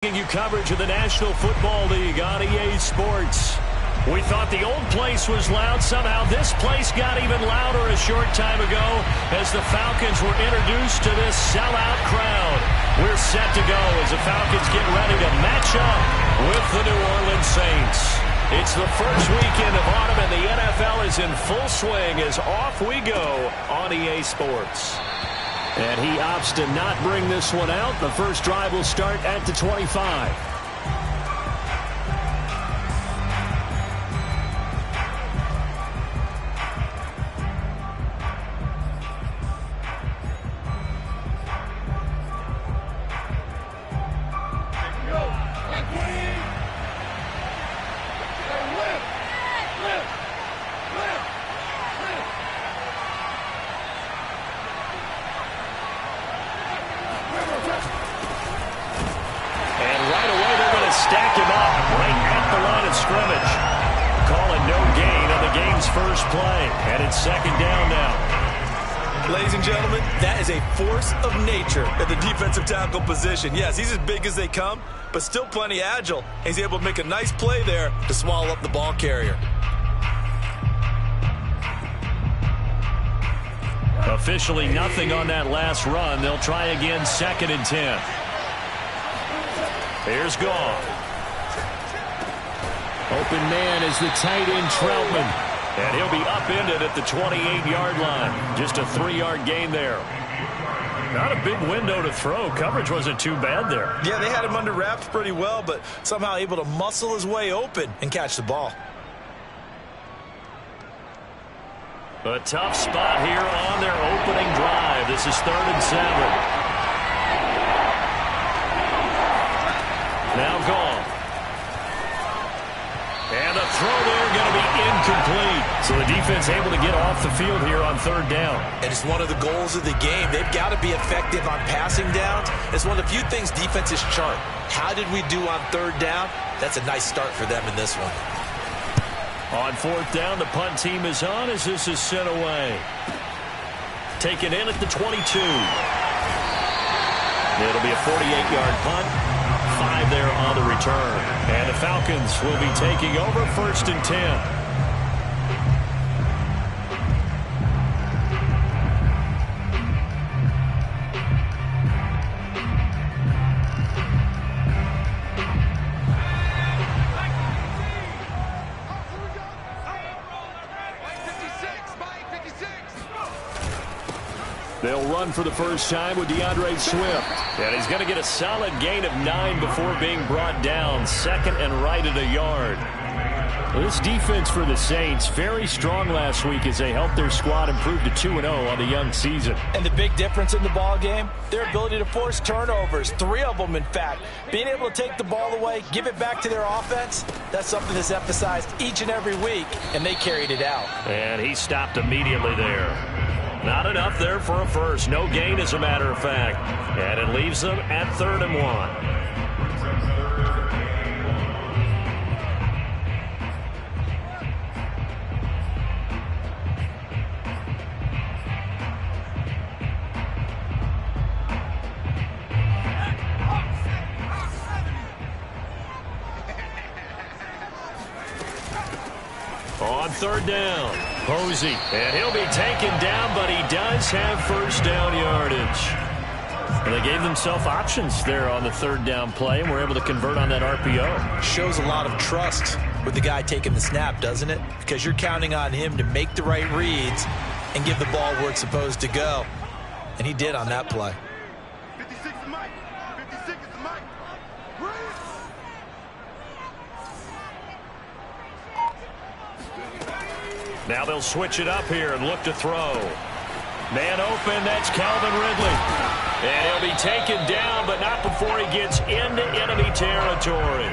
You coverage of the National Football League on EA Sports. We thought the old place was loud. Somehow this place got even louder a short time ago as the Falcons were introduced to this sellout crowd. We're set to go as the Falcons get ready to match up with the New Orleans Saints. It's the first weekend of autumn and the NFL is in full swing as off we go on EA Sports. And he opts to not bring this one out. The first drive will start at the 25. Stack him up right at the line of scrimmage. Calling no gain on the game's first play. And it's second down now. Ladies and gentlemen, that is a force of nature at the defensive tackle position. Yes, he's as big as they come, but still plenty agile. He's able to make a nice play there to swallow up the ball carrier. Officially nothing on that last run. They'll try again, 2nd and 10. Here's Goff. Open man is the tight end Troutman. And he'll be upended at the 28-yard line. Just a 3-yard gain there. Not a big window to throw. Coverage wasn't too bad there. Yeah, they had him under wraps pretty well, but somehow able to muscle his way open and catch the ball. A tough spot here on their opening drive. This is 3rd and 7. Now Goff. And the throw there going to be incomplete. So the defense able to get off the field here on 3rd down. And it's one of the goals of the game. They've got to be effective on passing downs. It's one of the few things defenses chart. How did we do on 3rd down? That's a nice start for them in this one. On 4th down, the punt team is on as this is sent away. Taken in at the 22. It'll be a 48-yard punt. 5 there on the return. And the Falcons will be taking over 1st and 10. They'll run for the first time with DeAndre Swift. And he's going to get a solid gain of 9 before being brought down. 2nd and right at a yard. This defense for the Saints, very strong last week as they helped their squad improve to 2-0 on the young season. And the big difference in the ball game, their ability to force turnovers. 3 of them, in fact. Being able to take the ball away, give it back to their offense, that's something that's emphasized each and every week, and they carried it out. And he stopped immediately there. Not enough there for a first. No gain, as a matter of fact. And it leaves them at 3rd and 1. On 3rd down, Posey, and he'll be taken down, but he does have first down yardage. And they gave themselves options there on the 3rd down play, and were able to convert on that RPO. Shows a lot of trust with the guy taking the snap, doesn't it? Because you're counting on him to make the right reads and give the ball where it's supposed to go. And he did on that play. 56 is Mike. 56 is Mike. Now they'll switch it up here and look to throw. Man open, that's Calvin Ridley. And he'll be taken down, but not before he gets into enemy territory.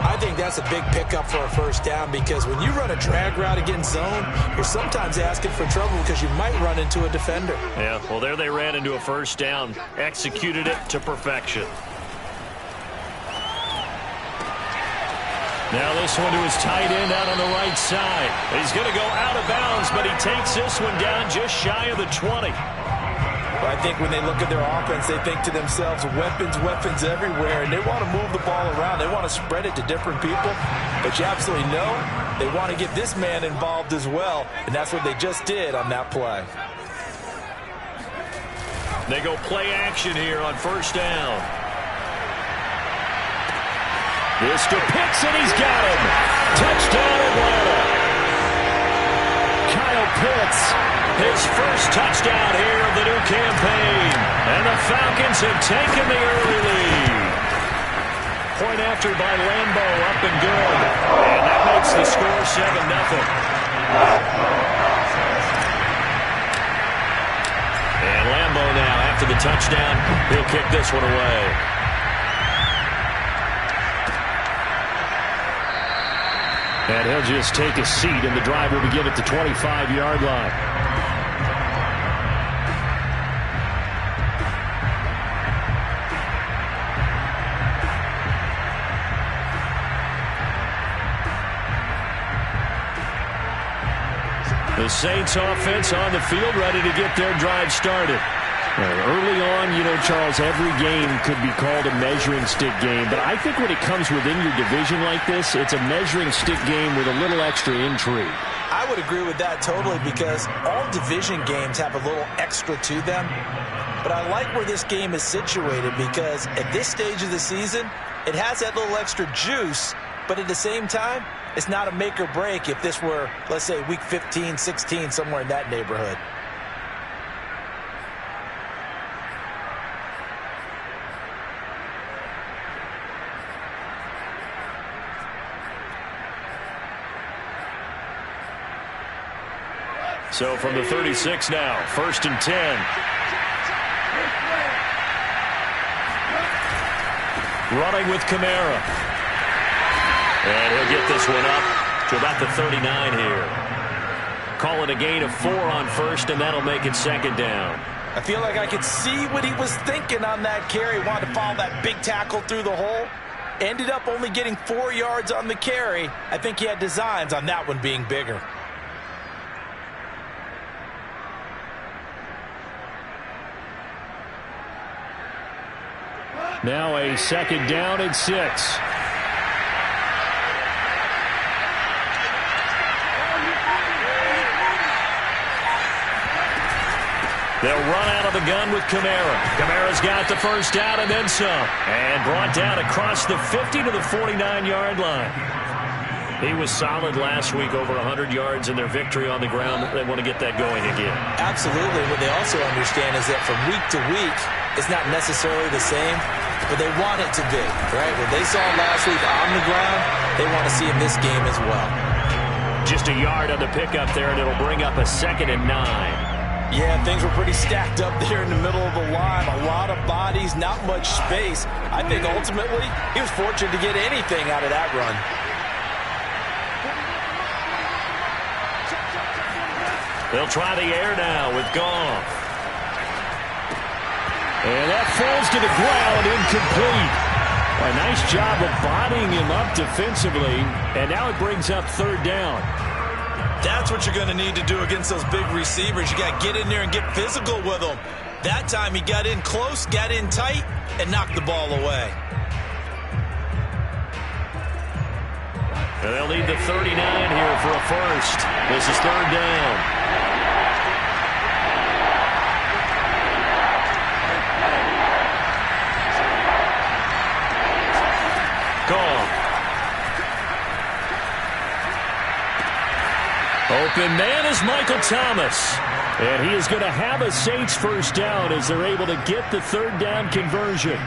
I think that's a big pickup for a first down because when you run a drag route against zone, you're sometimes asking for trouble because you might run into a defender. Yeah, well, there they ran into a first down, executed it to perfection. Now this one to his tight end out on the right side. He's going to go out of bounds, but he takes this one down just shy of the 20. I think when they look at their offense, they think to themselves, weapons, weapons everywhere, and they want to move the ball around. They want to spread it to different people, but you absolutely know they want to get this man involved as well, and that's what they just did on that play. They go play action here on first down. This to Pitts, and he's got him. Touchdown, Atlanta. Kyle Pitts, his first touchdown here of the new campaign. And the Falcons have taken the early lead. Point after by Lambo, up and good. And that makes the score 7-0. And Lambo now, after the touchdown, he'll kick this one away. And he'll just take a seat, and the drive will begin at the 25-yard line. The Saints offense on the field, ready to get their drive started. Early on, you know, Charles, every game could be called a measuring stick game. But I think when it comes within your division like this, it's a measuring stick game with a little extra intrigue. I would agree with that totally, because all division games have a little extra to them. But I like where this game is situated, because at this stage of the season, it has that little extra juice. But at the same time, it's not a make or break if this were, let's say, week 15, 16, somewhere in that neighborhood. So from the 36 now, 1st and 10. Running with Kamara. And he'll get this one up to about the 39 here. Call it a gain of 4 on first, and that'll make it 2nd down. I feel like I could see what he was thinking on that carry. Wanted to follow that big tackle through the hole. Ended up only getting 4 yards on the carry. I think he had designs on that one being bigger. Now a 2nd down and 6. They'll run out of the gun with Kamara. Kamara's got the first down and then some. And brought down across the 50 to the 49-yard line. He was solid last week, over 100 yards in their victory on the ground. They want to get that going again. Absolutely. What they also understand is that from week to week, it's not necessarily the same, but they want it to be, right? What they saw last week on the ground, they want to see in this game as well. Just a yard on the pickup there, and it'll bring up a 2nd and 9. Yeah, things were pretty stacked up there in the middle of the line. A lot of bodies, not much space. I think ultimately he was fortunate to get anything out of that run. They'll try the air now with Goff. And that falls to the ground, incomplete. A nice job of bodying him up defensively, and now it brings up 3rd down. That's what you're going to need to do against those big receivers. You got to get in there and get physical with them. That time he got in close, got in tight, and knocked the ball away. And they'll need the 39 here for a first. This is 3rd down. Open man is Michael Thomas. And he is going to have a Saints first down as they're able to get the 3rd down conversion.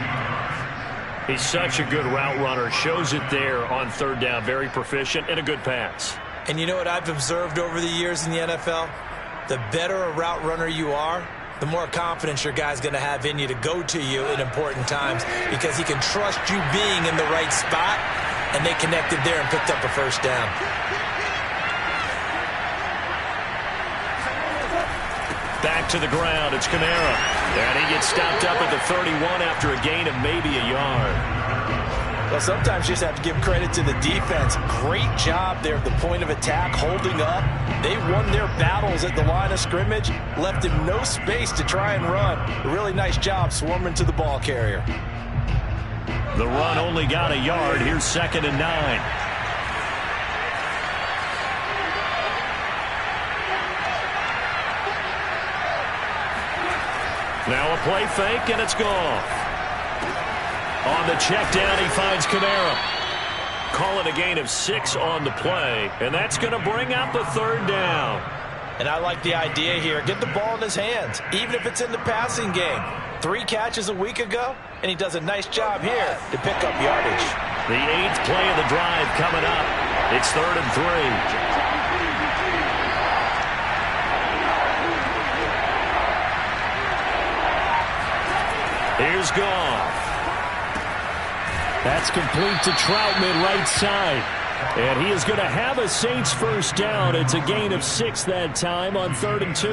He's such a good route runner. Shows it there on 3rd down. Very proficient and a good pass. And you know what I've observed over the years in the NFL? The better a route runner you are, the more confidence your guy's going to have in you to go to you in important times, because he can trust you being in the right spot, and they connected there and picked up a first down. Back to the ground, it's Kamara. And he gets stopped up at the 31 after a gain of maybe a yard. Well, sometimes you just have to give credit to the defense. Great job there at the point of attack, holding up. They won their battles at the line of scrimmage, left him no space to try and run. A really nice job swarming to the ball carrier. The run only got a yard. Here's 2nd and 9. Now a play fake, and it's gone. On the check down, he finds Kamara. Call it a gain of 6 on the play, and that's going to bring up a 3rd down. And I like the idea here. Get the ball in his hands, even if it's in the passing game. 3 catches a week ago, and he does a nice job here to pick up yardage. The 8th play of the drive coming up. It's 3rd and 3. Here's Goff. That's complete to Troutman, right side. And he is going to have a Saints 1st down. It's a gain of 6 that time on 3rd and 2.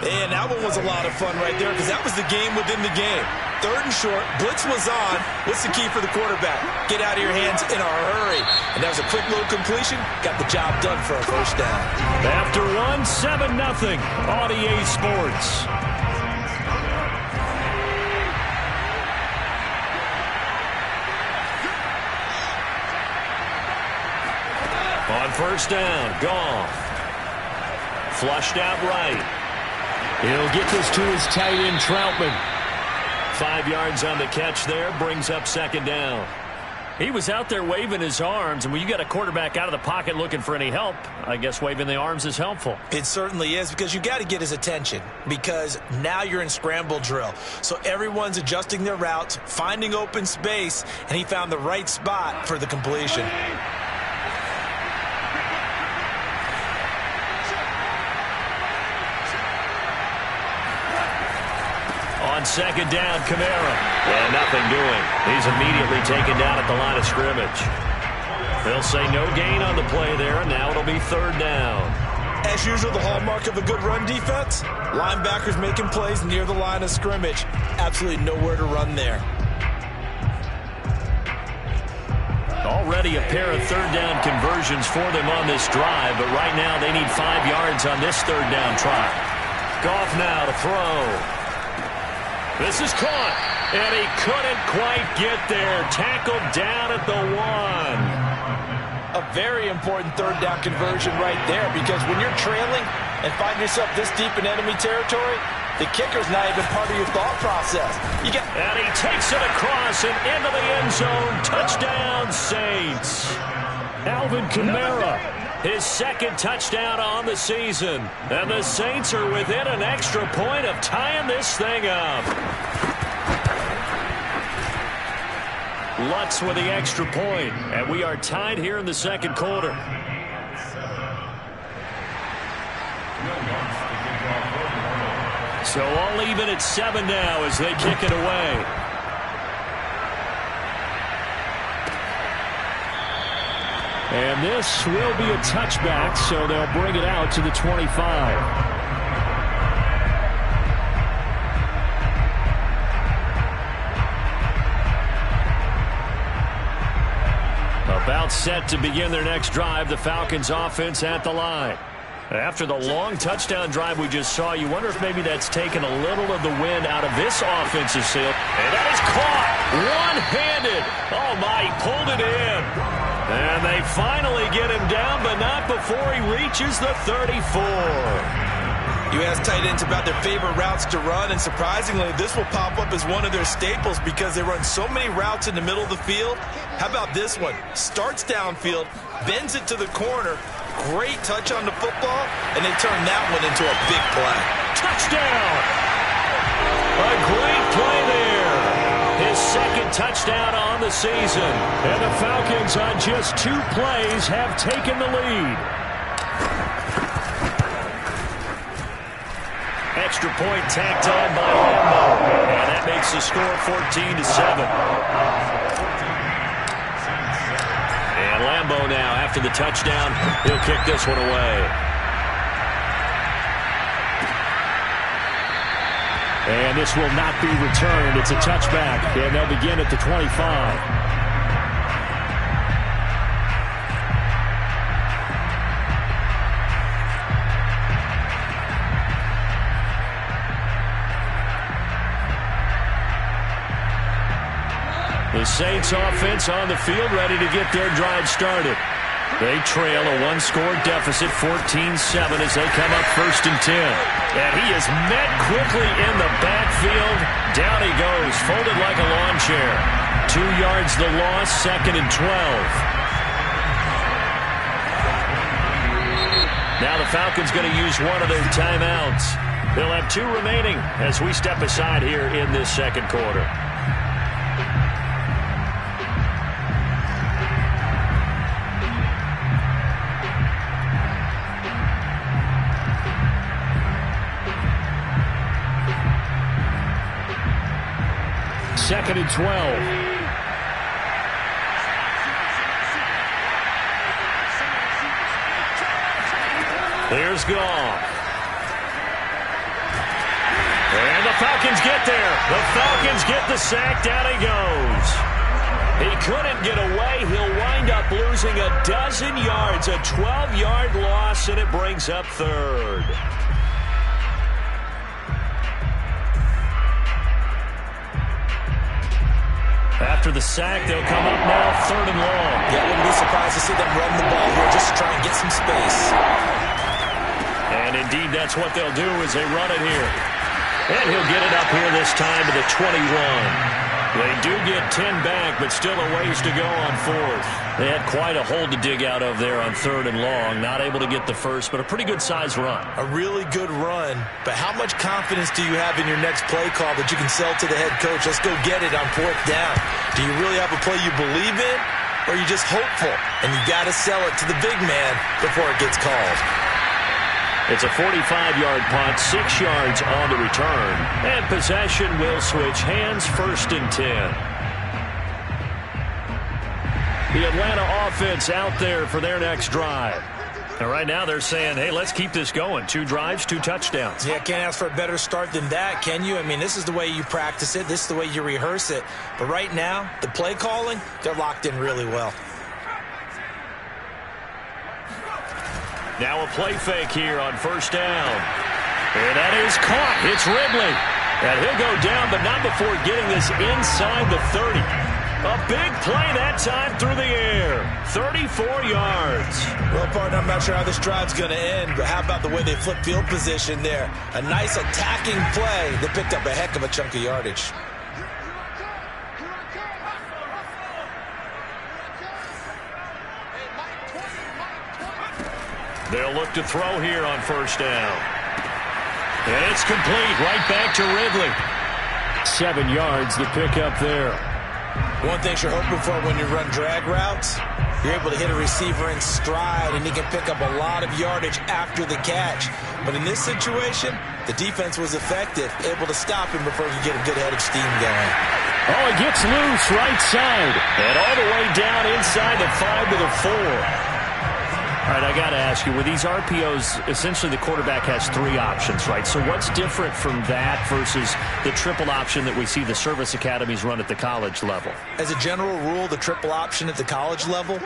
And that one was a lot of fun right there because that was the game within the game. 3rd and short, blitz was on. What's the key for the quarterback? Get out of your hands in a hurry. And that was a quick little completion. Got the job done for a 1st down. After 1, 7-0 on EA Sports. On 1st down, Goff. Flushed out right. He'll get this to his tight end, Troutman. 5 yards on the catch there, brings up 2nd down. He was out there waving his arms, and when you got a quarterback out of the pocket looking for any help, I guess waving the arms is helpful. It certainly is, because you got to get his attention, because now you're in scramble drill. So everyone's adjusting their routes, finding open space, and he found the right spot for the completion. On 2nd down, Kamara. And nothing doing. He's immediately taken down at the line of scrimmage. They'll say no gain on the play there, and now it'll be 3rd down. As usual, the hallmark of a good run defense, linebackers making plays near the line of scrimmage. Absolutely nowhere to run there. Already a pair of 3rd down conversions for them on this drive, but right now they need 5 yards on this 3rd down try. Goff now to throw. This is caught, and he couldn't quite get there. Tackled down at the 1. A very important 3rd down conversion right there, because when you're trailing and find yourself this deep in enemy territory, the kicker's not even part of your thought process. And he takes it across and into the end zone. Touchdown, Saints. Alvin Kamara, his 2nd touchdown on the season. And the Saints are within an extra point of tying this thing up. Lutz with the extra point, and we are tied here in the 2nd quarter. So all even at 7 now as they kick it away. And this will be a touchback, so they'll bring it out to the 25. About set to begin their next drive, the Falcons offense at the line. After the long touchdown drive we just saw, you wonder if maybe that's taken a little of the wind out of this offensive seal. And that is caught one-handed. Oh, my, he pulled it in. And they finally get him down, but not before he reaches the 34. You ask tight ends about their favorite routes to run, and surprisingly, this will pop up as one of their staples because they run so many routes in the middle of the field. How about this one? Starts downfield, bends it to the corner, great touch on the football, and they turn that one into a big play. Touchdown! A great play there. His 2nd touchdown on the season. And the Falcons on just 2 plays have taken the lead. Extra point tacked on by Lambo. And that makes the score 14-7. And Lambo now, after the touchdown, he'll kick this one away. And this will not be returned. It's a touchback, and they'll begin at the 25. The Saints offense on the field, ready to get their drive started. They trail a one-score deficit, 14-7, as they come up 1st and 10. And he is met quickly in the backfield. Down he goes, folded like a lawn chair. 2 yards the loss, 2nd and 12. Now the Falcons going to use one of their timeouts. They'll have 2 remaining as we step aside here in this 2nd quarter. Second and 12. Here's Goff. And the Falcons get there. The Falcons get the sack. Down he goes. He couldn't get away. He'll wind up losing a dozen yards. A 12-yard loss, and it brings up 3rd. After the sack, they'll come up now 3rd and long. Yeah, I wouldn't be surprised to see them run the ball here just to try and get some space. And indeed, that's what they'll do as they run it here. And he'll get it up here this time to the 21. They do get 10 back, but still a ways to go on 4th. They had quite a hole to dig out of there on 3rd and long. Not able to get the first, but a pretty good-sized run. A really good run, but how much confidence do you have in your next play call that you can sell to the head coach? Let's go get it on 4th down. Do you really have a play you believe in, or are you just hopeful? And you got to sell it to the big man before it gets called. It's a 45-yard punt, 6 yards on the return. And possession will switch hands, 1st and 10. The Atlanta offense out there for their next drive. And right now they're saying, hey, let's keep this going. 2 drives, 2 touchdowns. Yeah, can't ask for a better start than that, can you? I mean, this is the way you practice it. This is the way you rehearse it. But right now, the play calling, they're locked in really well. Now a play fake here on 1st down. And that is caught. It's Ridley. And he'll go down, but not before getting this inside the 30. A big play that time through the air. 34 yards. Well, partner, I'm not sure how this drive's going to end, but how about the way they flip field position there? A nice attacking play that picked up a heck of a chunk of yardage. They'll look to throw here on 1st down. And it's complete right back to Ridley. 7 yards the pick up there. One thing you're hoping for when you run drag routes, you're able to hit a receiver in stride, and he can pick up a lot of yardage after the catch. But in this situation, the defense was effective, able to stop him before he could get a good head of steam going. Oh, it gets loose right side. And all the way down inside the 5 to the 4. All right, I got to ask you, with these RPOs, essentially the quarterback has 3 options, right? So what's different from that versus the triple option that we see the service academies run at the college level? As a general rule, the triple option at the college level,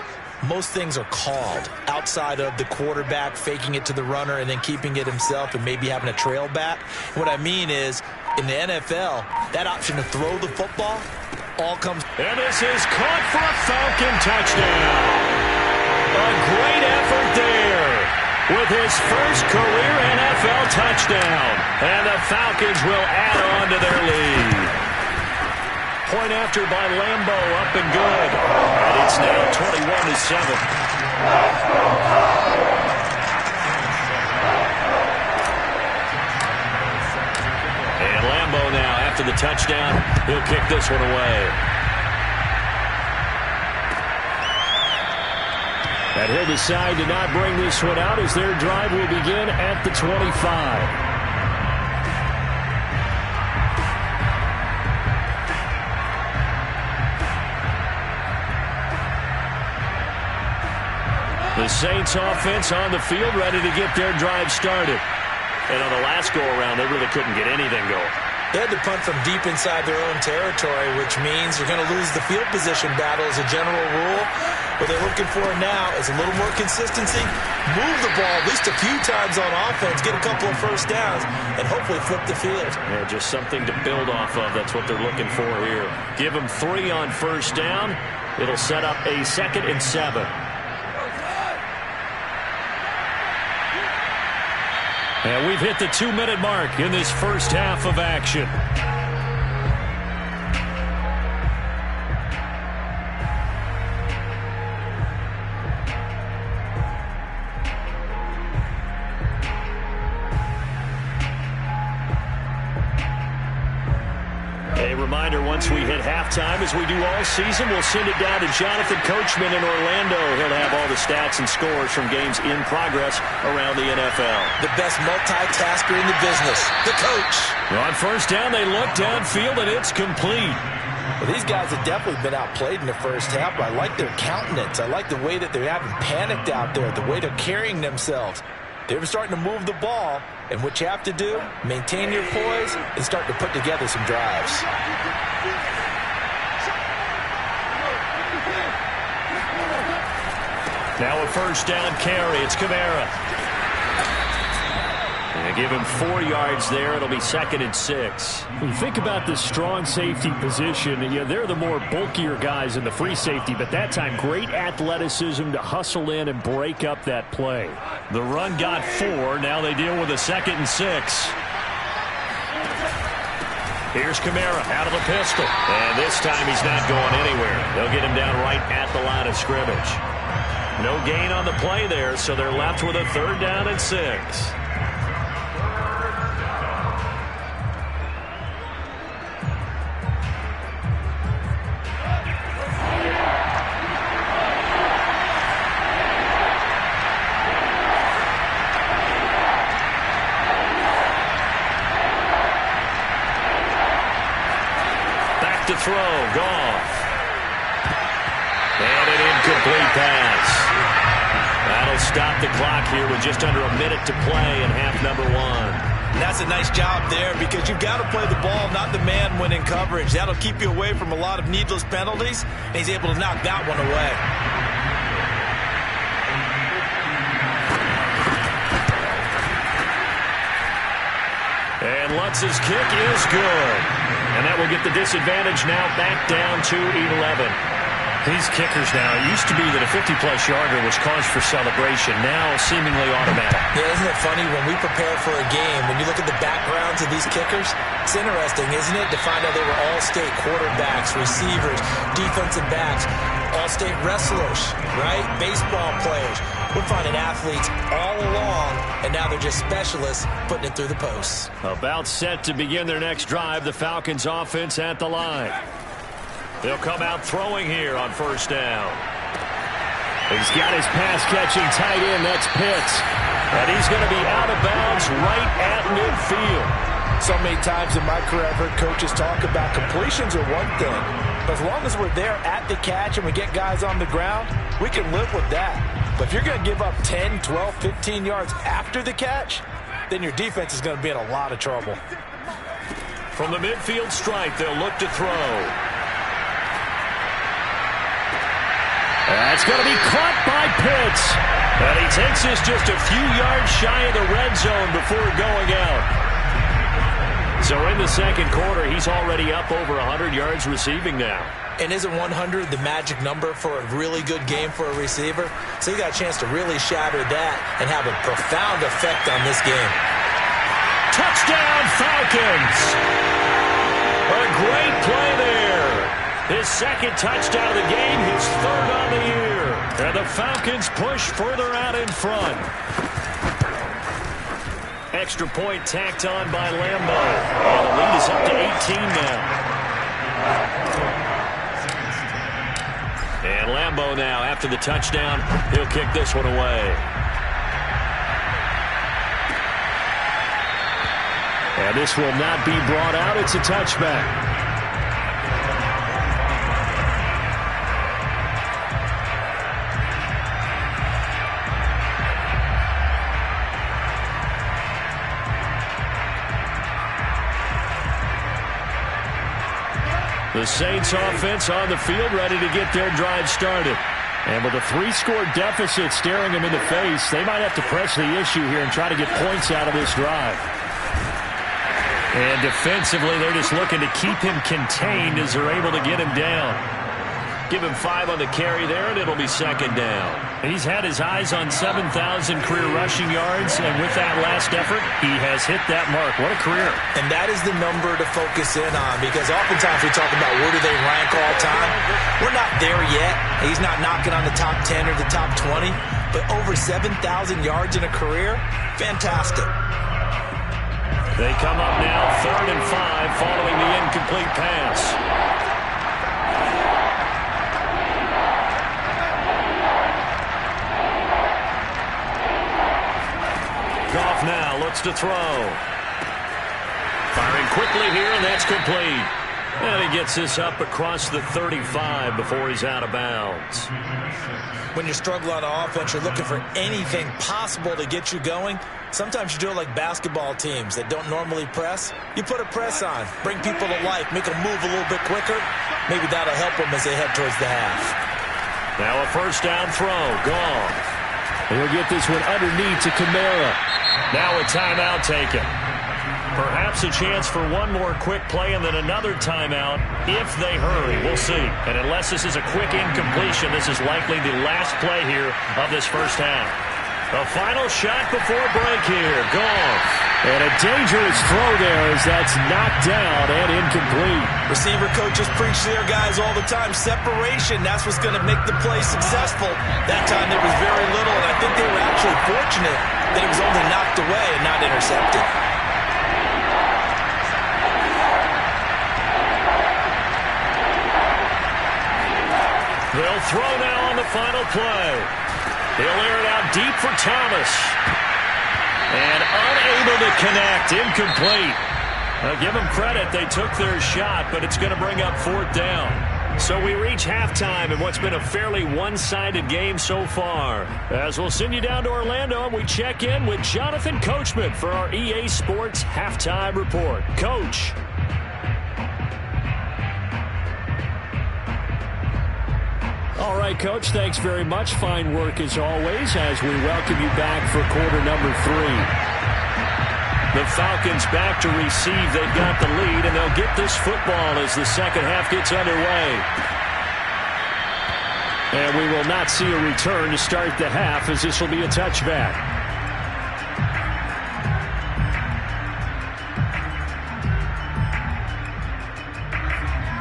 most things are called outside of the quarterback faking it to the runner and then keeping it himself and maybe having a trail back. What I mean is, in the NFL, that option to throw the football all comes. And this is caught for a Falcon touchdown. A great effort there with his first career NFL touchdown. And the Falcons will add on to their lead. Point after by Lambo, up and good. And it's now 21-7. And Lambo now, after the touchdown, he'll kick this one away. And he'll decide to not bring this one out as their drive will begin at the 25. The Saints offense on the field, ready to get their drive started. And on the last go-around, they really couldn't get anything going. They had to punt from deep inside their own territory, which means you're going to lose the field position battle as a general rule. What they're looking for now is a little more consistency, move the ball at least a few times on offense, get a couple of first downs, and hopefully flip the field. Yeah, just something to build off of. That's what they're looking for here. Give them 3 on first down. It'll set up a 2nd and 7. And we've hit the 2-minute mark in this first half of action. A reminder, once we hit halftime, as we do all season, we'll send it down to Jonathan Coachman in Orlando. He'll have all the stats and scores from games in progress around the NFL. The best multitasker in the business, the coach. On first down, they look downfield, and it's complete. Well, these guys have definitely been outplayed in the first half, but I like their countenance. I like the way that they haven't panicked out there, the way they're carrying themselves. They're starting to move the ball, and what you have to do, maintain your poise and start to put together some drives. Now a first down carry. It's Kamara. And give him 4 yards there. It'll be 2nd and 6. When you think about the strong safety position, they're the more bulkier guys in the free safety, but that time great athleticism to hustle in and break up that play. The run got 4. Now they deal with a 2nd and 6. Here's Kamara out of the pistol. And this time he's not going anywhere. They'll get him down right at the line of scrimmage. No gain on the play there, so they're left with a 3rd down and 6. To throw, Goff. And an incomplete pass. That'll stop the clock here with just under a minute to play in half number 1. And that's a nice job there because you've got to play the ball, not the man when in coverage. That'll keep you away from a lot of needless penalties, and he's able to knock that one away. And Lutz's kick is good. And that will get the disadvantage now back down to 11. These kickers now, it used to be that a 50-plus yarder was cause for celebration, now seemingly automatic. Yeah, isn't it funny when we prepare for a game, when you look at the backgrounds of these kickers, it's interesting, isn't it, to find out they were all-state quarterbacks, receivers, defensive backs, all-state wrestlers, right? Baseball players. We're finding athletes all along, and now they're just specialists putting it through the posts. About set to begin their next drive, the Falcons offense at the line. They'll come out throwing here on first down. He's got his pass-catching tight end. That's Pitts. And he's going to be out of bounds right at midfield. So many times in my career, I've heard coaches talk about completions are one thing. But as long as we're there at the catch and we get guys on the ground, we can live with that. But if you're going to give up 10, 12, 15 yards after the catch, then your defense is going to be in a lot of trouble. From the midfield stripe, they'll look to throw. That's going to be caught by Pitts. And he takes this just a few yards shy of the red zone before going out. So in the second quarter, he's already up over 100 yards receiving now. And isn't 100 the magic number for a really good game for a receiver? So he got a chance to really shatter that and have a profound effect on this game. Touchdown, Falcons! A great play there. His second touchdown of the game, his 3rd on the year. And the Falcons push further out in front. Extra point tacked on by Lambo. And the lead is up to 18 now. And Lambo now, after the touchdown, he'll kick this one away. And this will not be brought out. It's a touchback. The Saints offense on the field, ready to get their drive started. And with a 3-score deficit staring them in the face, they might have to press the issue here and try to get points out of this drive. And defensively, they're just looking to keep him contained as they're able to get him down. Give him 5 on the carry there, and it'll be second down. He's had his eyes on 7,000 career rushing yards, and with that last effort, he has hit that mark. What a career. And that is the number to focus in on, because oftentimes we talk about where do they rank all time. We're not there yet. He's not knocking on the top 10 or the top 20, but over 7,000 yards in a career, fantastic. They come up now 3rd and 5 following the incomplete pass. Goff now looks to throw. Firing quickly here, and that's complete. And he gets this up across the 35 before he's out of bounds. When you struggle on offense, you're looking for anything possible to get you going. Sometimes you do it like basketball teams that don't normally press. You put a press on, bring people to life, make them move a little bit quicker. Maybe that'll help them as they head towards the half. Now a first down throw. Goff. He'll get this one underneath to Kamara. Now a timeout taken. Perhaps a chance for one more quick play and then another timeout if they hurry. We'll see. And unless this is a quick incompletion, this is likely the last play here of this first half. A final shot before break here. Goff. And a dangerous throw there as that's knocked down and incomplete. Receiver coaches preach to their guys all the time. Separation, that's what's going to make the play successful. That time there was very little, and I think they were actually fortunate that it was only knocked away and not intercepted. They'll throw now on the final play. He'll air it out deep for Thomas. And unable to connect. Incomplete. Now give them credit. They took their shot, but it's going to bring up 4th down. So we reach halftime in what's been a fairly one-sided game so far. As we'll send you down to Orlando, and we check in with Jonathan Coachman for our EA Sports Halftime Report. Coach. All right, Coach, thanks very much. Fine work as always as we welcome you back for quarter number 3. The Falcons back to receive. They've got the lead, and they'll get this football as the second half gets underway. And we will not see a return to start the half as this will be a touchback.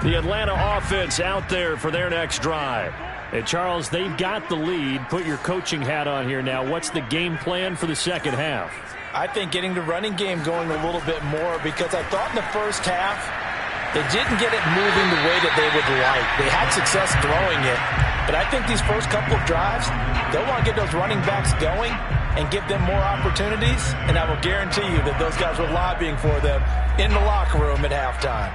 The Atlanta offense out there for their next drive. Hey, Charles, they've got the lead. Put your coaching hat on here now. What's the game plan for the second half? I think getting the running game going a little bit more, because I thought in the first half they didn't get it moving the way that they would like. They had success throwing it, but I think these first couple of drives, they'll want to get those running backs going and give them more opportunities, and I will guarantee you that those guys were lobbying for them in the locker room at halftime.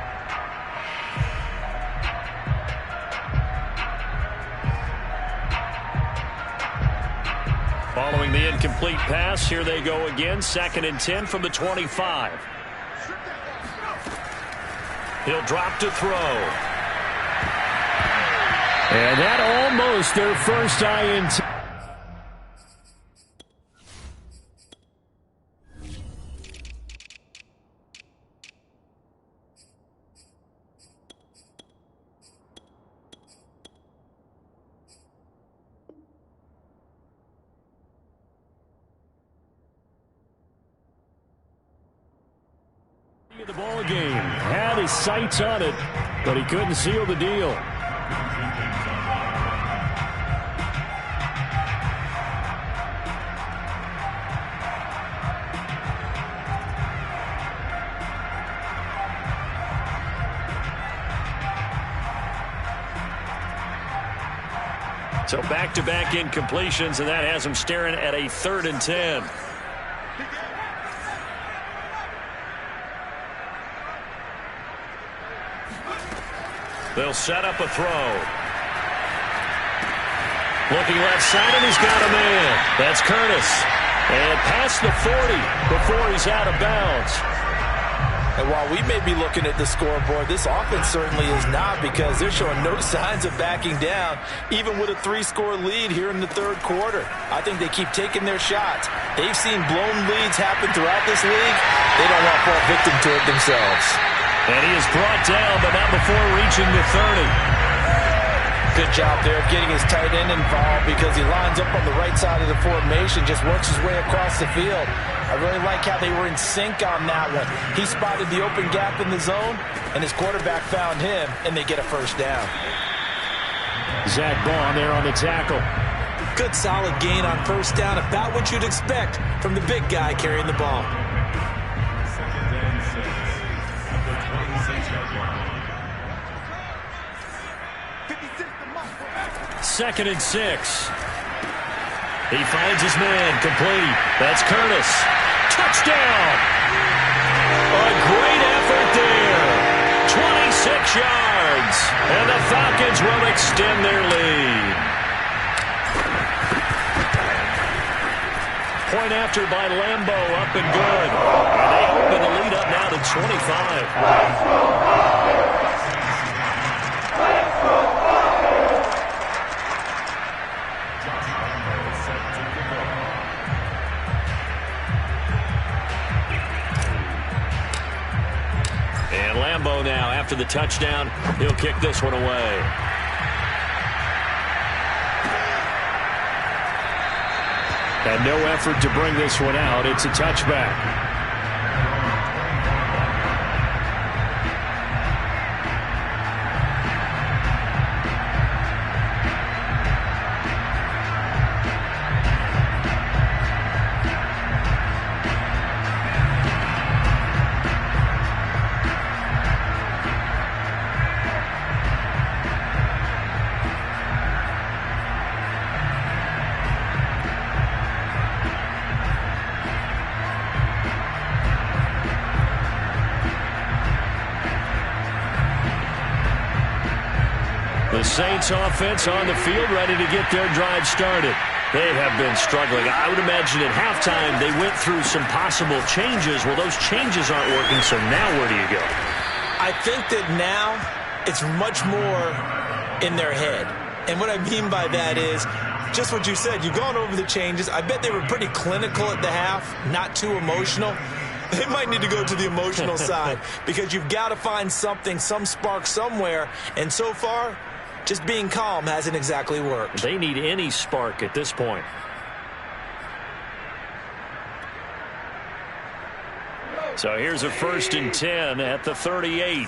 Following the incomplete pass, here they go again. 2nd and 10 from the 25. He'll drop to throw. And that almost their first INT. The ball game had his sights on it, but he couldn't seal the deal. So back-to-back incompletions, and that has him staring at a 3rd and 10. They'll set up a throw. Looking left side, and he's got a man. That's Curtis. And past the 40 before he's out of bounds. And while we may be looking at the scoreboard, this offense certainly is not, because they're showing no signs of backing down, even with a 3-score lead here in the third quarter. I think they keep taking their shots. They've seen blown leads happen throughout this league. They don't want to fall victim to it themselves. And he is brought down, but not before reaching the 30. Good job there of getting his tight end involved, because he lines up on the right side of the formation, just works his way across the field. I really like how they were in sync on that one. He spotted the open gap in the zone, and his quarterback found him, and they get a first down. Zach Baugh there on the tackle. Good solid gain on first down, about what you'd expect from the big guy carrying the ball. Second and 6. He finds his man, complete. That's Curtis. Touchdown! A great effort there. 26 yards. And the Falcons will extend their lead. Point after by Lambo, up and good. And they open the lead up now to 25. And Lambo now, after the touchdown, he'll kick this one away. And no effort to bring this one out. It's a touchback. The Saints offense on the field, ready to get their drive started. They have been struggling. I would imagine at halftime they went through some possible changes. Well, those changes aren't working, so now where do you go? I think that now it's much more in their head. And what I mean by that is just what you said. You've gone over the changes. I bet they were pretty clinical at the half, not too emotional. They might need to go to the emotional side, because you've got to find something, some spark somewhere. And so far, just being calm hasn't exactly worked. They need any spark at this point. So here's a 1st and 10 at the 38.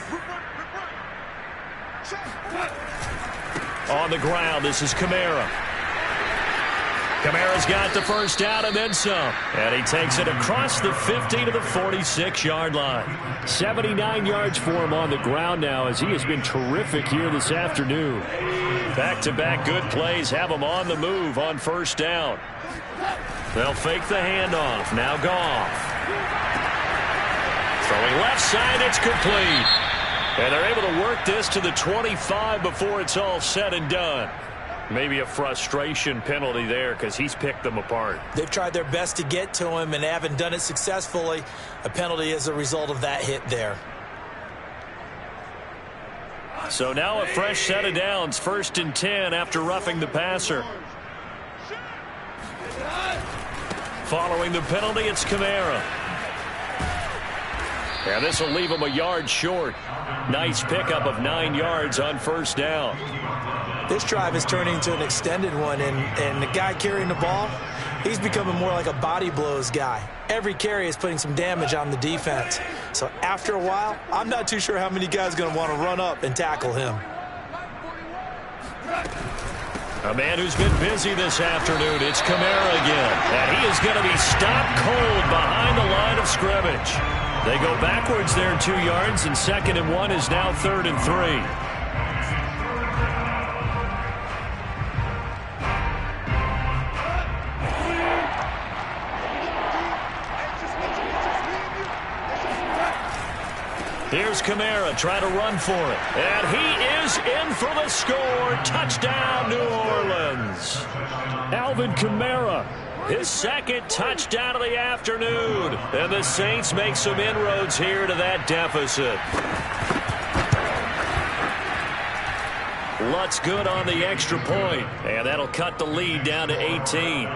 On the ground, this is Kamara. Kamara's got the first down and then some. And he takes it across the 50 to the 46-yard line. 79 yards for him on the ground now, as he has been terrific here this afternoon. Back-to-back good plays have him on the move on first down. They'll fake the handoff. Now Goff. Throwing left side, it's complete. And they're able to work this to the 25 before it's all said and done. Maybe a frustration penalty there, because he's picked them apart. They've tried their best to get to him and haven't done it successfully. A penalty as a result of that hit there. So now a fresh set of downs. 1st and 10 after roughing the passer. Following the penalty, it's Kamara. And this will leave him a yard short. Nice pickup of 9 yards on first down. This drive is turning into an extended one, and the guy carrying the ball, he's becoming more like a body blows guy. Every carry is putting some damage on the defense. So after a while, I'm not too sure how many guys are going to want to run up and tackle him. A man who's been busy this afternoon, it's Kamara again. And he is going to be stopped cold behind the line of scrimmage. They go backwards there 2 yards, and 2nd and 1 is now 3rd and 3. Here's Kamara trying to run for it. And he is in for the score. Touchdown, New Orleans. Alvin Kamara his second touchdown of the afternoon. And the Saints make some inroads here to that deficit. Lutz good on the extra point, and that'll cut the lead down to 18.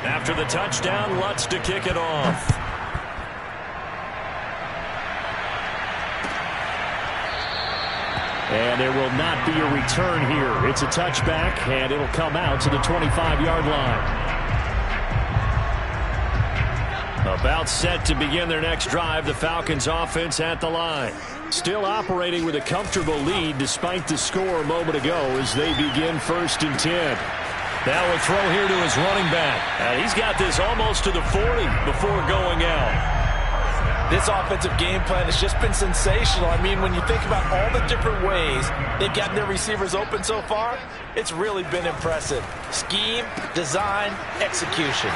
After the touchdown, Lutz to kick it off. And there will not be a return here. It's a touchback, and it'll come out to the 25-yard line. About set to begin their next drive, the Falcons offense at the line. Still operating with a comfortable lead despite the score a moment ago as they begin 1st and 10. Now a throw here to his running back. And he's got this almost to the 40 before going out. This offensive game plan has just been sensational. I mean, when you think about all the different ways they've gotten their receivers open so far, it's really been impressive. Scheme, design, execution.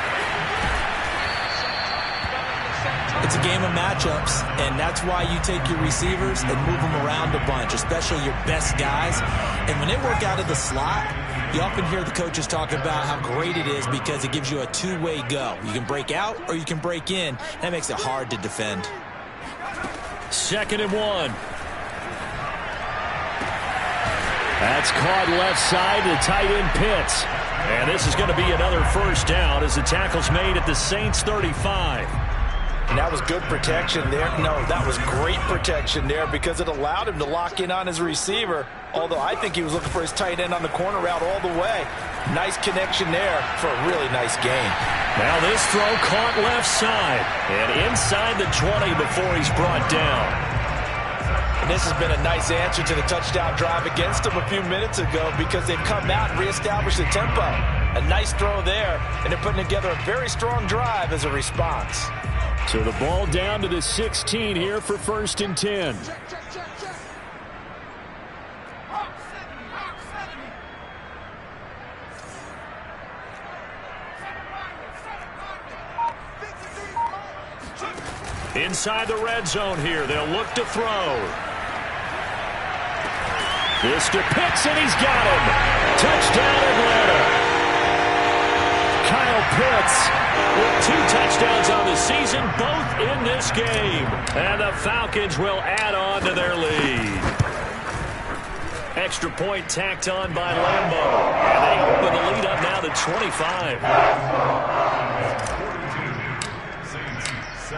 It's a game of matchups, and that's why you take your receivers and move them around a bunch, especially your best guys. And when they work out of the slot, you often hear the coaches talk about how great it is because it gives you a two-way go. You can break out or you can break in. That makes it hard to defend. 2nd and 1. That's caught left side to tight end Pitts. And this is going to be another first down as the tackle's made at the Saints 35. And that was good protection there. No, that was great protection there because it allowed him to lock in on his receiver. Although I think he was looking for his tight end on the corner route all the way. Nice connection there for a really nice gain. Now this throw caught left side and inside the 20 before he's brought down. And this has been a nice answer to the touchdown drive against them a few minutes ago because they've come out and reestablished the tempo. A nice throw there, and they're putting together a very strong drive as a response. So the ball down to the 16 here for 1st and 10. Inside the red zone here, they'll look to throw. This to Pitts, and he's got him. Touchdown Atlanta. Kyle Pitts with 2 touchdowns on the season, both in this game. And the Falcons will add on to their lead. Extra point tacked on by Lambeau. And they open the lead up now to 25.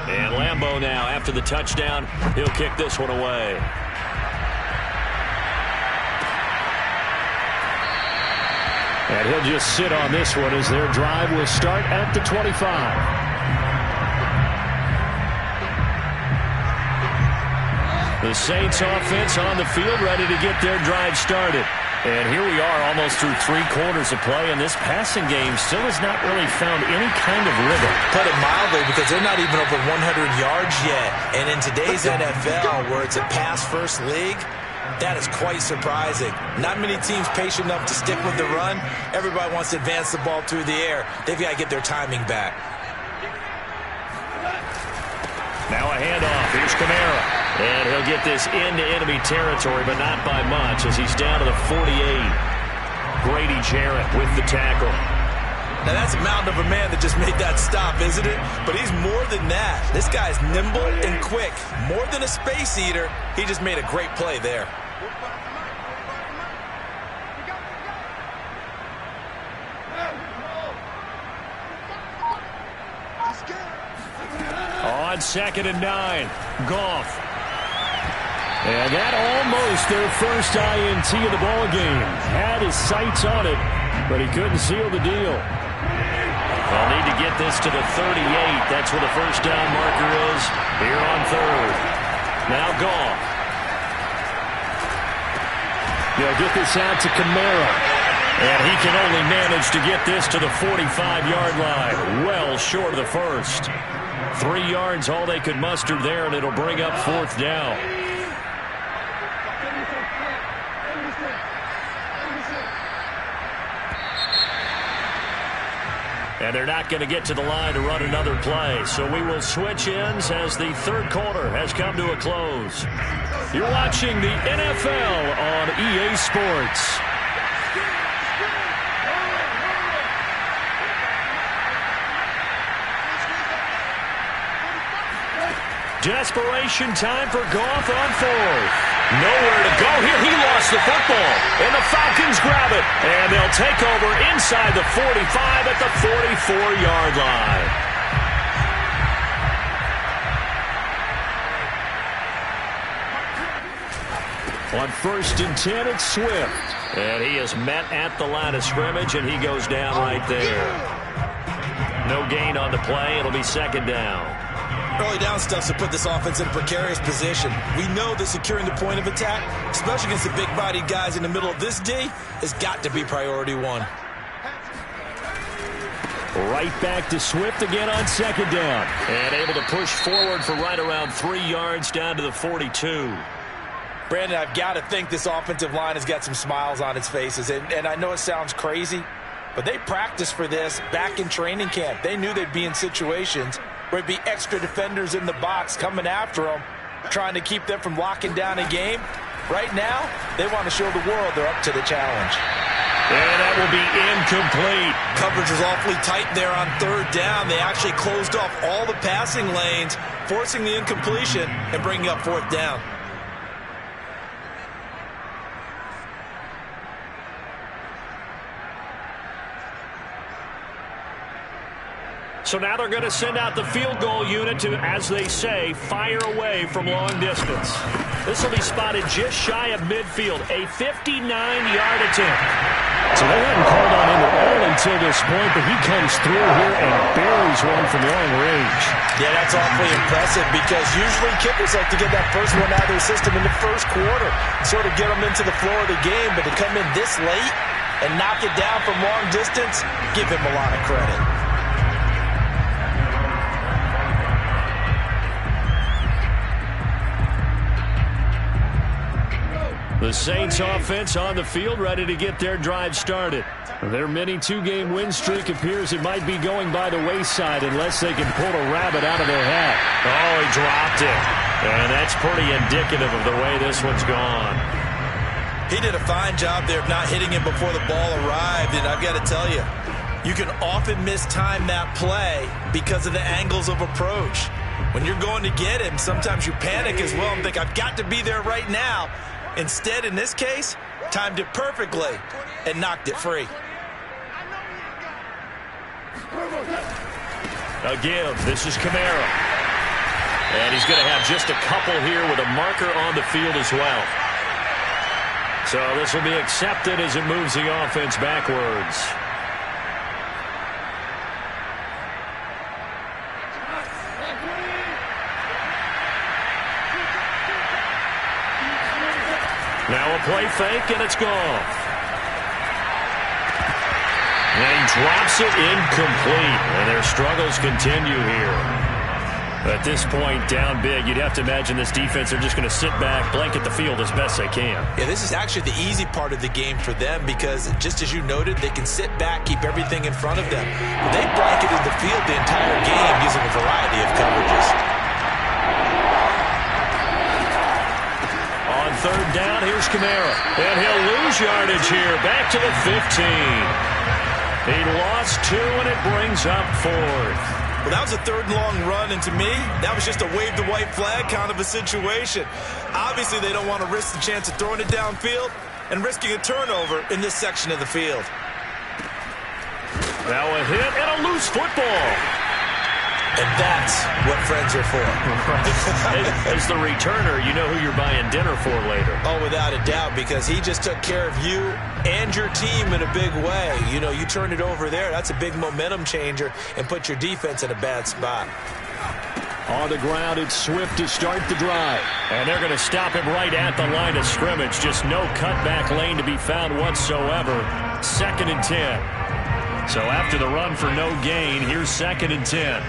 And Lambeau now, after the touchdown, he'll kick this one away. And he'll just sit on this one as their drive will start at the 25. The Saints offense on the field ready to get their drive started. And here we are almost through 3 quarters of play, and this passing game still has not really found any kind of rhythm. Put it mildly, because they're not even over 100 yards yet. And in today's NFL, where it's a pass-first league, that is quite surprising. Not many teams patient enough to stick with the run. Everybody wants to advance the ball through the air. They've got to get their timing back. Now a handoff. Here's Kamara. And he'll get this into enemy territory, but not by much as he's down to the 48. Grady Jarrett with the tackle. Now that's a mountain of a man that just made that stop, isn't it? But he's more than that. This guy's nimble and quick. More than a space eater, he just made a great play there. On 2nd and 9, Goff. And that almost their first INT of the ball game. Had his sights on it, but he couldn't seal the deal. They'll need to get this to the 38. That's where the first down marker is here on 3rd. Now Goff. They'll get this out to Kamara. And he can only manage to get this to the 45-yard line. Well short of the first. 3 yards all they could muster there, and it'll bring up 4th down. And they're not going to get to the line to run another play. So we will switch ends as the third quarter has come to a close. You're watching the NFL on EA Sports. Desperation time for Goff on fourth. Nowhere to go here. He lost the football. And the Falcons grab it. And they'll take over inside the 45 at the 44-yard line. On 1st and 10, it's Swift. And he is met at the line of scrimmage, and he goes down right there. No gain on the play. It'll be 2nd down. Early down stuff to put this offense in a precarious position. We know that securing the point of attack, especially against the big-bodied guys in the middle of this D, has got to be priority one. Right back to Swift again on 2nd down. And able to push forward for right around 3 yards down to the 42. Brandon, I've got to think this offensive line has got some smiles on its faces. And I know it sounds crazy, but they practiced for this back in training camp. They knew they'd be in situations where there'd be extra defenders in the box coming after them, trying to keep them from locking down a game. Right now, they want to show the world they're up to the challenge. And that will be incomplete. Coverage was awfully tight there on 3rd down. They actually closed off all the passing lanes, forcing the incompletion and bringing up 4th down. So now they're going to send out the field goal unit to, as they say, fire away from long distance. This will be spotted just shy of midfield, a 59-yard attempt. So they hadn't called on him at all until this point, but he comes through here and buries one from long range. Yeah, that's awfully impressive because usually kickers like to get that first one out of their system in the first quarter, sort of get them into the flow of the game, but to come in this late and knock it down from long distance, give him a lot of credit. The Saints offense on the field, ready to get their drive started. Their mini 2-game win streak appears it might be going by the wayside unless they can pull a rabbit out of their hat. Oh, he dropped it. And that's pretty indicative of the way this one's gone. He did a fine job there of not hitting him before the ball arrived, and I've got to tell you, you can often mistime that play because of the angles of approach. When you're going to get him, sometimes you panic as well and think, I've got to be there right now. Instead, in this case, timed it perfectly and knocked it free. Again, this is Kamara. And he's going to have just a couple here with a marker on the field as well. So this will be accepted as it moves the offense backwards. Now a play fake, and it's gone. And he drops it incomplete, and their struggles continue here. At this point, down big, you'd have to imagine this defense, they're just going to sit back, blanket the field as best they can. Yeah, this is actually the easy part of the game for them because, just as you noted, they can sit back, keep everything in front of them. But they blanketed the field the entire game using a variety of coverages. On 3rd down, here's Kamara. And he'll lose yardage here. Back to the 15. He lost 2, and it brings up 4th. Well, that was a 3rd and long run, and to me, that was just a wave the white flag kind of a situation. Obviously, they don't want to risk the chance of throwing it downfield and risking a turnover in this section of the field. Now a hit and a loose football. And that's what friends are for. As the returner, you know who you're buying dinner for later. Oh, without a doubt, because he just took care of you and your team in a big way. You know, you turn it over there, that's a big momentum changer and put your defense in a bad spot. On the ground, it's Swift to start the drive. And they're going to stop him right at the line of scrimmage. Just no cutback lane to be found whatsoever. 2nd and 10. So after the run for no gain, here's 2nd and 10.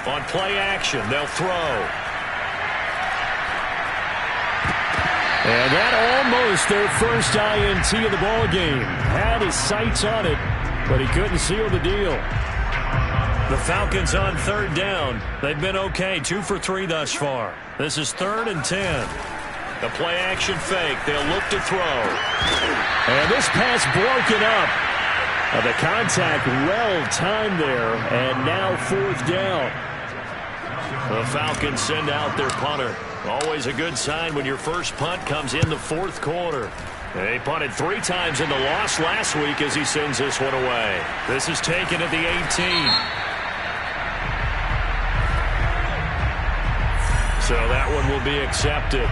On play action, they'll throw. And that almost their first INT of the ball game. Had his sights on it, but he couldn't seal the deal. The Falcons on third down. They've been okay, 2 for 3 thus far. This is 3rd and 10. The play-action fake. They'll look to throw. And this pass broken up. The contact well-timed there, and now 4th down. The Falcons send out their punter. Always a good sign when your first punt comes in the 4th quarter. They punted 3 times in the loss last week as he sends this one away. This is taken at the 18. So that one will be accepted.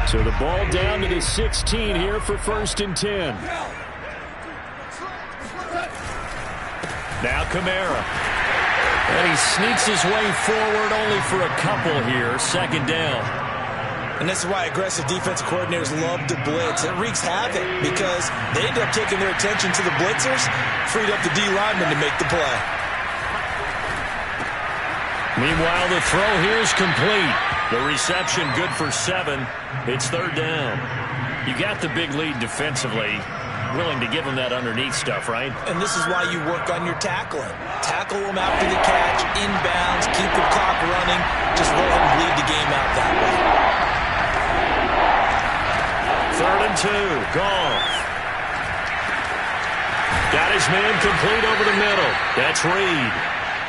So the ball down to the 16 here for 1st and 10. Now Kamara. And he sneaks his way forward only for a couple here. 2nd down. And this is why aggressive defensive coordinators love to blitz. It wreaks havoc because they end up taking their attention to the blitzers, freed up the D lineman to make the play. Meanwhile, the throw here is complete. The reception good for 7. It's 3rd down. You got the big lead defensively. Willing to give them that underneath stuff, right? And this is why you work on your tackling. Tackle them after the catch, inbounds, keep the clock running. Just roll and bleed the game out that way. 3rd and 2. Goff. Got his man complete over the middle. That's Reed.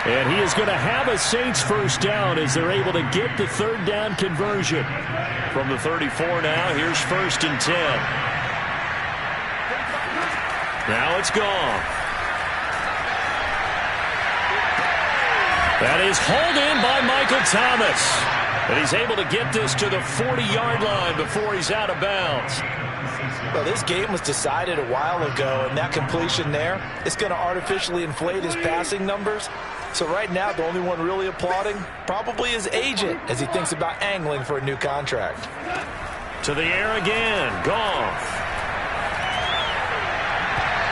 And he is going to have a Saints first down as they're able to get the 3rd down conversion. From the 34 now, here's 1st and 10. Now it's Goff. That is hauled in by Michael Thomas. And he's able to get this to the 40-yard line before he's out of bounds. Well, this game was decided a while ago, and that completion there, it's going to artificially inflate his passing numbers. So right now, the only one really applauding probably his agent as he thinks about angling for a new contract. To the air again. Goff.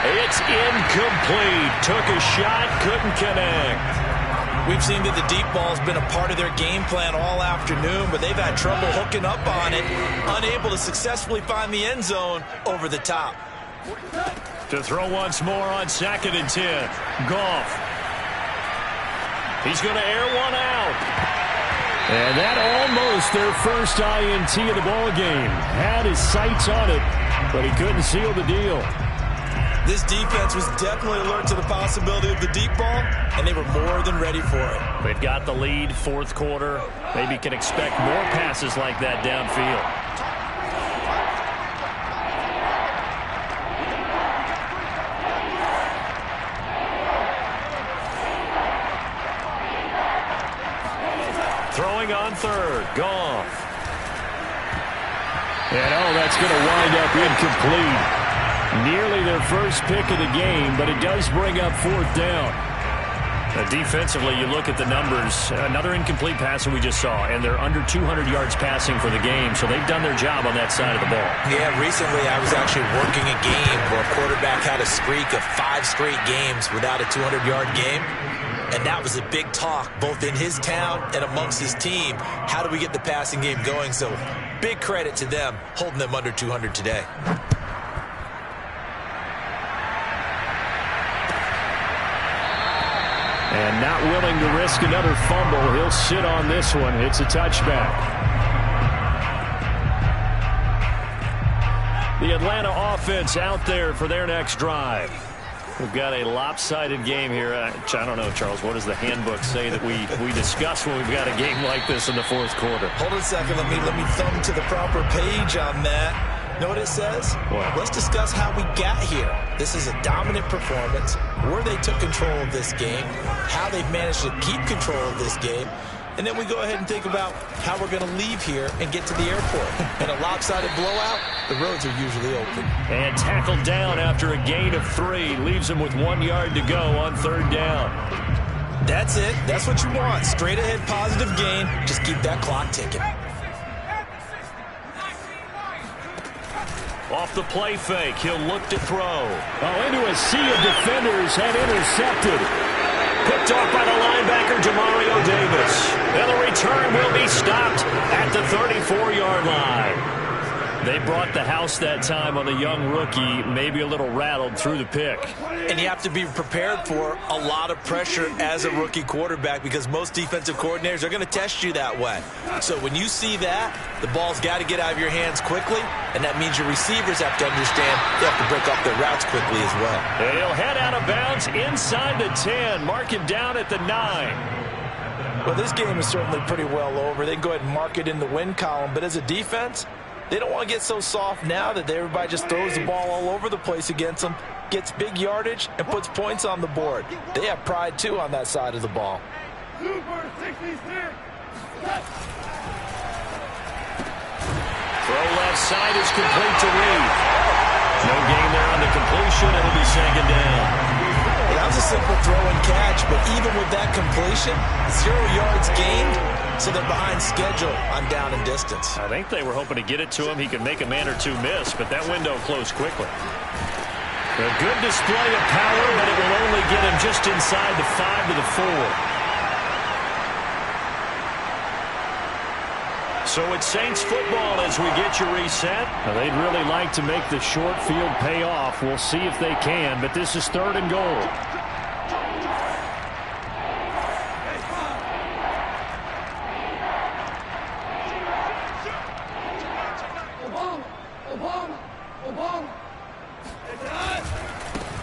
It's incomplete. Took a shot, couldn't connect. We've seen that the deep ball's been a part of their game plan all afternoon, but they've had trouble hooking up on it, unable to successfully find the end zone over the top. To throw once more on 2nd and 10. Goff. He's going to air one out. And that almost their first INT of the ball game. Had his sights on it, but he couldn't seal the deal. This defense was definitely alert to the possibility of the deep ball, and they were more than ready for it. They've got the lead, 4th quarter. Maybe can expect more passes like that downfield. Throwing on 3rd. Goff. And that's going to wind up incomplete. Nearly their first pick of the game, but it does bring up 4th down. Defensively, you look at the numbers. Another incomplete passer we just saw, and they're under 200 yards passing for the game, so they've done their job on that side of the ball. Yeah, recently I was actually working a game where a quarterback had a streak of 5 straight games without a 200-yard game, and that was a big talk both in his town and amongst his team. How do we get the passing game going? So big credit to them holding them under 200 today. And not willing to risk another fumble. He'll sit on this one. It's a touchback. The Atlanta offense out there for their next drive. We've got a lopsided game here. I don't know, Charles, what does the handbook say that we discuss when we've got a game like this in the 4th quarter? Hold on a second. Let me thumb to the proper page on that. Know what it says? What? Let's discuss how we got here. This is a dominant performance, where they took control of this game, how they've managed to keep control of this game, and then we go ahead and think about how we're going to leave here and get to the airport. In a lopsided blowout, the roads are usually open. And tackled down after a gain of 3. Leaves him with 1 yard to go on 3rd down. That's it. That's what you want. Straight ahead positive gain. Just keep that clock ticking. Off the play fake, he'll look to throw. Into a sea of defenders and intercepted. Picked off by the linebacker, Demario Davis. And the return will be stopped at the 34-yard line. They brought the house that time on the young rookie, maybe a little rattled through the pick. And you have to be prepared for a lot of pressure as a rookie quarterback because most defensive coordinators are going to test you that way. So when you see that, the ball's got to get out of your hands quickly, and that means your receivers have to understand they have to break up their routes quickly as well. And he'll head out of bounds inside the 10. Mark him down at the 9. Well, this game is certainly pretty well over. They can go ahead and mark it in the win column, but as a defense, they don't want to get so soft now that everybody just throws the ball all over the place against them, gets big yardage, and puts points on the board. They have pride, too, on that side of the ball. Throw left side is complete to Reed. No gain there on the completion. It'll be second down. That was a simple throw and catch, but even with that completion, 0 yards gained, so they're behind schedule on down and distance. I think they were hoping to get it to him. He could make a man or two miss, but that window closed quickly. A good display of power, but it will only get him just inside the 5 to the 4. So it's Saints football as we get you reset. Now, they'd really like to make the short field pay off. We'll see if they can, but this is 3rd and goal.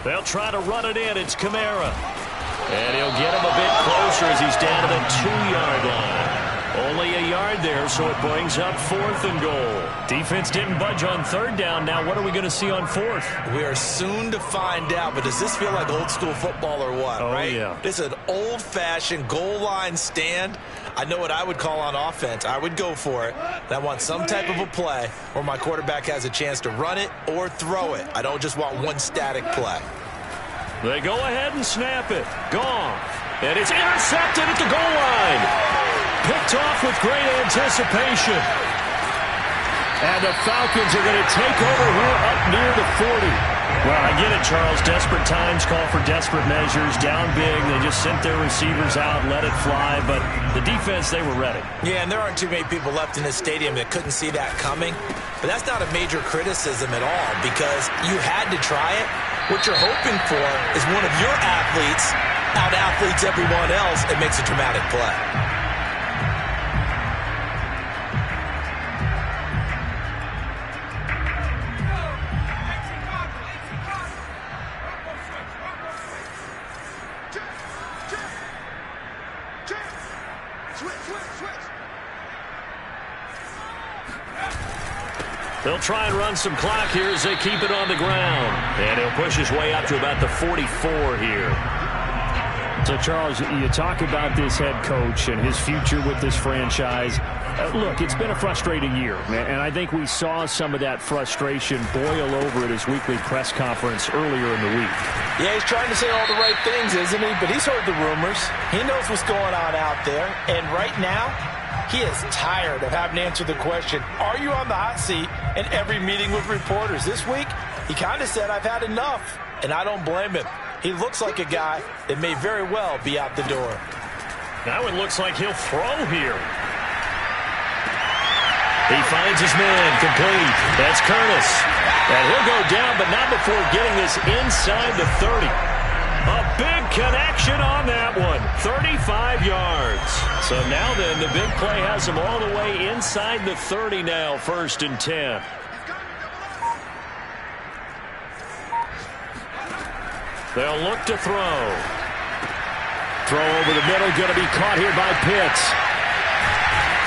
They'll try to run it in. It's Kamara. And he'll get him a bit closer as he's down to the 2-yard line. Only a yard there, so it brings up 4th and goal. Defense didn't budge on 3rd down. Now what are we going to see on 4th? We are soon to find out, but does this feel like old school football or what, right? Yeah. This is an old-fashioned goal line stand. I know what I would call on offense. I would go for it. And I want some type of a play where my quarterback has a chance to run it or throw it. I don't just want one static play. They go ahead and snap it. Gone. And it's intercepted at the goal line. Picked off with great anticipation. And the Falcons are going to take over here up near the 40. Well, I get it, Charles. Desperate times call for desperate measures. Down big. They just sent their receivers out, let it fly. But the defense, they were ready. Yeah, and there aren't too many people left in this stadium that couldn't see that coming. But that's not a major criticism at all because you had to try it. What you're hoping for is one of your athletes out-athletes everyone else and makes a dramatic play. They'll try and run some clock here as they keep it on the ground. And he'll push his way up to about the 44 here. So, Charles, you talk about this head coach and his future with this franchise. Look, it's been a frustrating year, and I think we saw some of that frustration boil over at his weekly press conference earlier in the week. Yeah, he's trying to say all the right things, isn't he? But he's heard the rumors. He knows what's going on out there. And right now, he is tired of having to answer the question, are you on the hot seat in every meeting with reporters? This week, he kind of said, I've had enough, and I don't blame him. He looks like a guy that may very well be out the door. Now it looks like he'll throw here. He finds his man, complete. That's Curtis. And he'll go down, but not before getting this inside the 30. A big connection on that one. 35 yards. So now then, the big play has him all the way inside the 30 now, 1st and 10. They'll look to throw. Throw over the middle, going to be caught here by Pitts.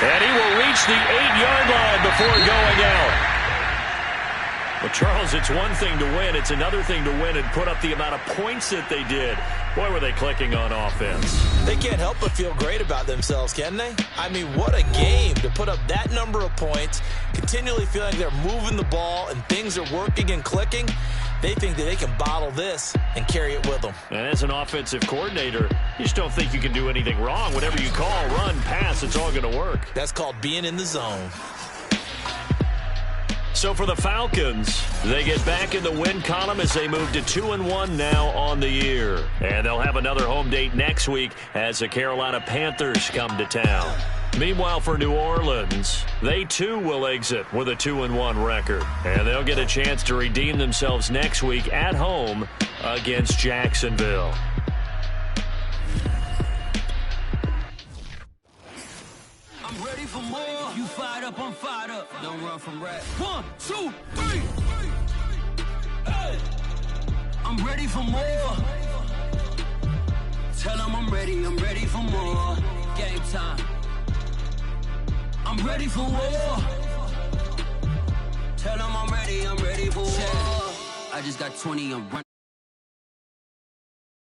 And he will reach the 8-yard line before going out. Well, Charles, it's one thing to win. It's another thing to win and put up the amount of points that they did. Boy, were they clicking on offense. They can't help but feel great about themselves, can they? I mean, what a game to put up that number of points, continually feeling they're moving the ball and things are working and clicking. They think that they can bottle this and carry it with them. And as an offensive coordinator, you just don't think you can do anything wrong. Whatever you call, run, pass, it's all going to work. That's called being in the zone. So for the Falcons, they get back in the win column as they move to 2-1 now on the year. And they'll have another home date next week as the Carolina Panthers come to town. Meanwhile, for New Orleans, they too will exit with a 2-1 record. And they'll get a chance to redeem themselves next week at home against Jacksonville. I'm ready for more. You fired up, I'm fired up. Don't run from rap. 1, 2, 3. Hey. I'm ready for more. Tell them I'm ready for more. Game time. I'm ready for war. Tell them I'm ready for war. I just got 20, I'm running.